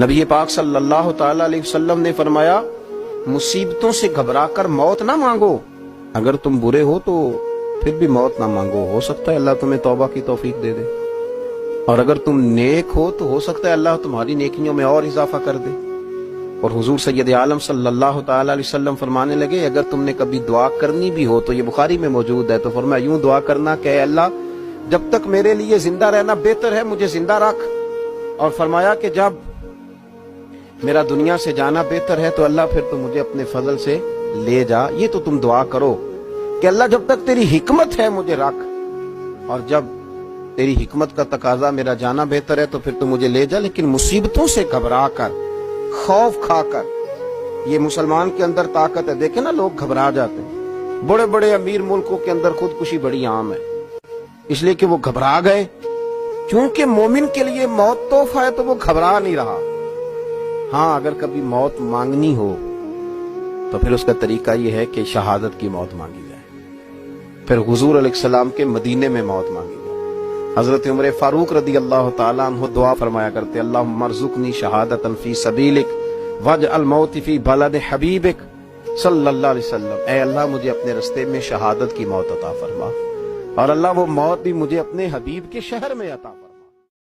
نبی پاک صلی اللہ تعالی علیہ وسلم نے فرمایا مصیبتوں سے گھبرا کر موت نہ مانگو، اگر تم برے ہو تو پھر بھی موت نہ مانگو، ہو سکتا ہے اللہ تمہیں توبہ کی توفیق دے دے، اور اگر تم نیک ہو تو ہو سکتا ہے اللہ تمہاری نیکیوں میں اور اضافہ کر دے۔ اور حضور سید عالم صلی اللہ تعالی علیہ وسلم فرمانے لگے اگر تم نے کبھی دعا کرنی بھی ہو تو یہ بخاری میں موجود ہے، تو فرمایا یوں دعا کرنا کہ اے اللہ جب تک میرے لیے زندہ رہنا بہتر ہے مجھے زندہ رکھ، اور فرمایا کہ جب میرا دنیا سے جانا بہتر ہے تو اللہ پھر تو مجھے اپنے فضل سے لے جا۔ یہ تو تم دعا کرو کہ اللہ جب تک تیری حکمت ہے مجھے رکھ، اور جب تیری حکمت کا تقاضا میرا جانا بہتر ہے تو پھر تو مجھے لے جا، لیکن مصیبتوں سے گھبرا کر خوف کھا کر، یہ مسلمان کے اندر طاقت ہے۔ دیکھیں نا لوگ گھبرا جاتے ہیں، بڑے بڑے امیر ملکوں کے اندر خودکشی بڑی عام ہے، اس لیے کہ وہ گھبرا گئے، کیونکہ مومن کے لیے موت تحفہ ہے تو وہ گھبرا نہیں رہا۔ ہاں اگر کبھی موت مانگنی ہو تو پھر اس کا طریقہ یہ ہے کہ شہادت کی موت مانگی جائے، پھر حضور علیہ السلام کے مدینے میں موت مانگی جائے۔ حضرت عمر فاروق رضی اللہ تعالیٰ عنہ دعا فرمایا کرتے اللہم ارزقنی شہادتا فی سبیلک واجعل موتی فی بلد حبیبک صلی اللہ علیہ وسلم، اے اللہ مجھے اپنے رستے میں شہادت کی موت عطا فرما، اور اللہ وہ موت بھی مجھے اپنے حبیب کے شہر میں عطا فرما۔